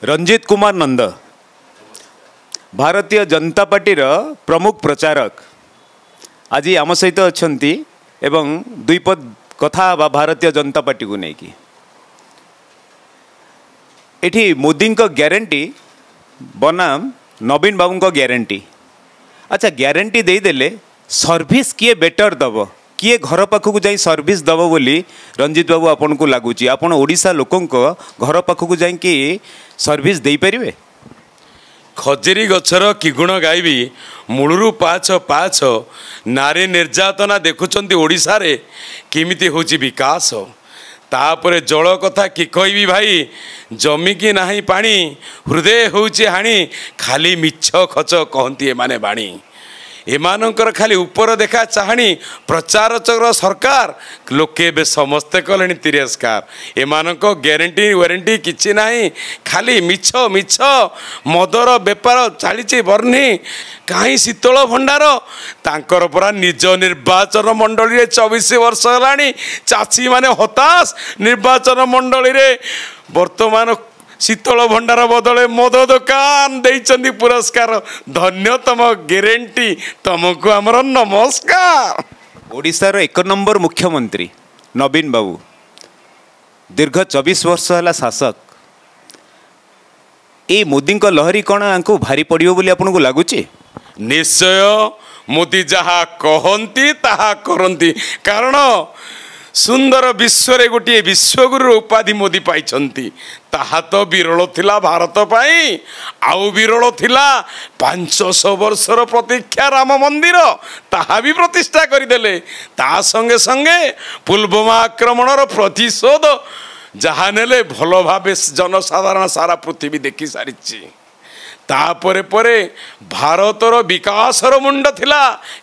रंजीत कुमार नंद Bharatiya Janata party प्रमुख प्रचारक आज आम सहित अच्छा एवं दुईपद कथा भारतीय जनता पार्टी को लेकिन एठी मोदी को ग्यारंटी बनाम नवीन बाबू को ग्यारंटी। अच्छा ग्यारंटी देदेले सर्विस किए बेटर दब किए घर पाखक जाई सर्विस दब बोली रंजीत बाबू आपन को लगुच आपन ओडिशा लोकों को घर पाखक जाई सर्विस दे परिवे। खजेरी गछर किगुण गायबी मूलरू पाछ पाछ नारी निर्यातना देखुंट ओडिशा रे केमिति होची विकास तापरे जल कथा कि कहबी भाई जमी की नाही पानी हृदय होची हाणी खाली मिछ खच कहती एमाने बाणी एमानकर खाली ऊपर देखा चाहणी प्रचार चक्र सरकार लोके बे समस्ते कले तिरस्कार एमानक ग्यारंटी वारंटी किछि नाही खाली मिछ मिछ मदर बेपार चली बर्णी कहीं शीतल भंडार तांकर परा निज निर्वाचन मंडली रे 24 वर्ष हलाणी चाषी माने हताश निर्वाचन मंडली रे वर्तमान शीतल भंडार बदले मद दुकान देइचंदी पुरस्कार धन्य तम ग्यारंटी तुमको आमर नमस्कार। ओडिशार 1 नंबर मुख्यमंत्री नवीन बाबू दीर्घ 24 वर्ष है शासक ये मोदी को लहरी कौन आपको भारी पड़ो बोली आपन को लगुच? निश्चय मोदी जहा कहती ताहा करती कारण सुंदर विश्व रे गोटे विश्वगुरु उपाधि मोदी पाई ताहा तो विरल थिला भारत पाई आउ विरल थिला 500 वर्षर प्रतीक्षा राम मंदिर ताहा भी प्रतिष्ठा करदेले ता संगे संगे पुलवामा आक्रमणर प्रतिशोध जहा नेले भल भावे जनसाधारण सारा पृथ्वी देखि सारी तापरे परे भारतर विकासर मुंड थिला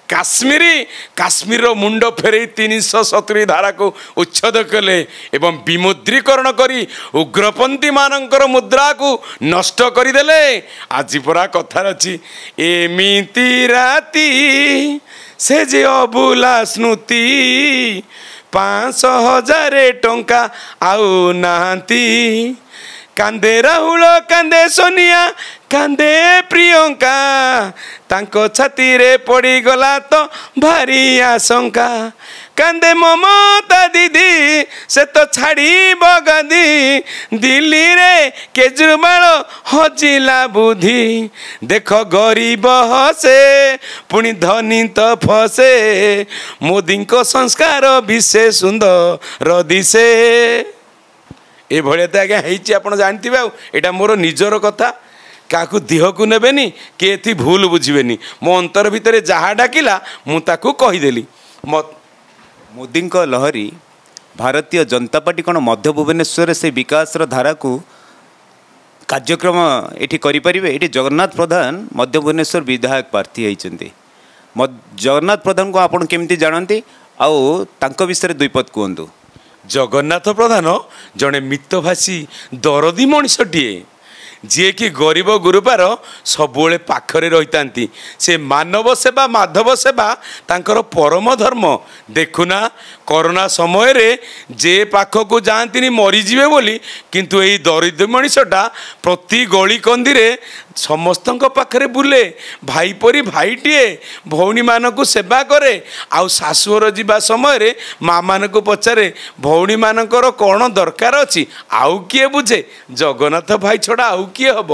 काश्मीर मुंड फेरे 370 धारा को उच्छेद कले एवं विमुद्रीकरण करी उग्रपंथी मानकर मुद्रा को नष्ट करदेले। आज परा कथार अच्छी एमिति राती से जे अबुला स्मृति 5,000 टंका आउ नांती कांदे राहुल कांदे सोनिया कांदे प्रियंका तांको छाती रे पड़ी गला तो भारी आशंका कांदे ममता दीदी से तो छाड़ी बगदी दिल्ली रे केजरीवाल हजिला बुद्धि देख गरीब हसे पुणी धनी तो फसे मोदी को संस्कार विशेष सुंदर दिशे ए भलिया तो आज्ञा होती आप जानते यहाँ मोर निजर कथा क्या देह को नेबेनी कि एथि भूल बुझेनि मो अंतर भितर जहाँ डाकिला मुझे कहीदेली मोदी को लहरी भारतीय जनता पार्टी कौन मध्य भुवनेश्वर से विकास धारा को कार्यक्रम ये करें ये जगन्नाथ प्रधान मध्य भुवनेश्वर विधायक प्रार्थी होती जगन्नाथ प्रधान को आपड़ केमती जानती आउ विषय दुईपद कहतु। जगन्नाथ प्रधान जड़े मितभाषी दरदी मनीषटीए जी कि गरीब गुरुबार सबुले पाखरे रही से मानव सेवा माधव सेवा तांकर परम धर्म देखुना कोरोना समय रे जे पाखक जाती मरीजे बोली किंतु यही दरिद्र मनीषटा प्रति गली कंदी रे समस्त पाखरे बुले भाई परी भाईटीए भौणी मानक सेवा करे आउ शाशुर जीवा समय रे माँ मानक पचारे भौणी मानकर कौन दरकार अच्छी आउ किए बुझे जगन्नाथ भाई छड़ा आउ किए हम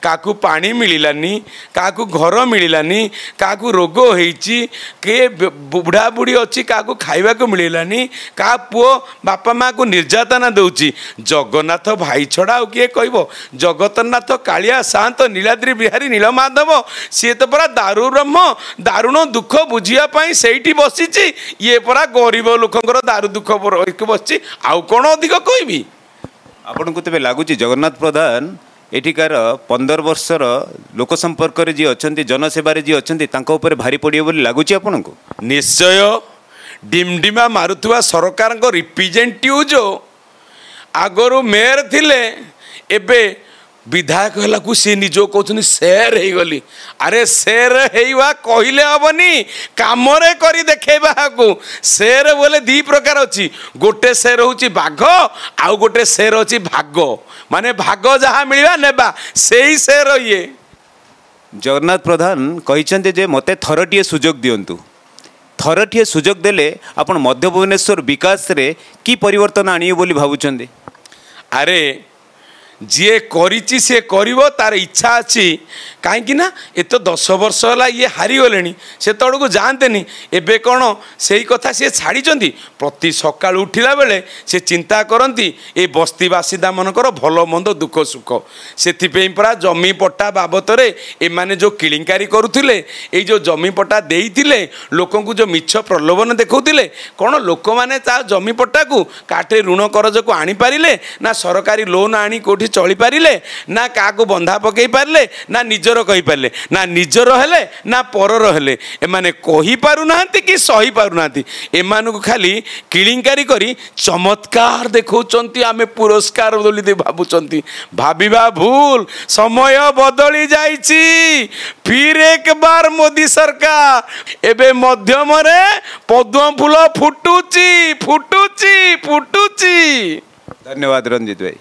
काकू पानी मिलानी काकू घर मिलानी काकू रोग होईची के बुढ़ा बुढ़ी अच्छी काकू खाइबा को मिलानी का पुओ बापा माँ को निर्यातना दौची जगन्नाथ भाई छड़ा आउ किए कहब जगन्नाथ कालिया शांत नीलाद्री बिहारी नीलमाधव सी तो परा दारू ब्रह्म दारुण दुख बुझापी से बसी ये परा गरीब लोकंर दारू दुख बसी आउ कौन अधिक कहबी आपन को तेरे लगुच जगन्नाथ प्रधान एठिकार 15 वर्षर लोक संपर्क जी अच्छा जनसेवार जी अच्छा भारी पड़े बोली लगुच आपन को? निश्चय डिमडिमा मारुवा सरकार रिप्रेजेंटेटिव जो आगरू मेयर थिले एबे विधायक है सी निज कहते सेर हो गली अरे सेर हेवा कहले हेनी कम कर देखा को सेर बोले दी प्रकार अच्छी गोटे सेर हूँ बाघ आउ गोटे सेर अच्छी भाग माने भाग जहाँ मिलवा नेबा से ही सेर ये जगन्नाथ प्रधान कहते जे मते थरटिए सुजोग दियंतु थरटिए सुजोग देले आपण मध्य भुवनेश्वर विकास रे की परिवर्तन आनिए बोली भावुचंदे अरे जी करिछि से करिवो तार इच्छा अच्छी कहीं ना ये तो 10 वर्ष है ये हारीगले से तौड़ को जाते नहीं एवं कौन से कथा सी छाड़ी प्रति सका उठिला बेले से चिंता करती ये बस्ती बासिंदा मनकर भल मंद दुख सुख से परा जमी पट्टा बाबद एमाने जो किलिंकारी करुले ये जो जमी पट्टा देइथिले लोक जो मिछ प्रलोभन देखौथिले कौन लोक मैंने जमी पट्टा को काटे ऋण करज को आनी पारिले ना सरकारी लोन आनी कोठी चली पारिले ना क्या बंधा पकई पारे ना निजर कही पारे ना निजर हेले ना परर हेले एमाने कही पारुना कि सही पारुना एमान को खाली किलिंकारी करी चमत्कार देखौचंती आमे पुरस्कार बोली भावुचंती भाबिबा भूल समय बदली जाइछि फिर एक बार मोदी सरकार एबे मध्यम रे पद्म फूल फुटुची फुटुची फुटुची। धन्यवाद रंजित भाई।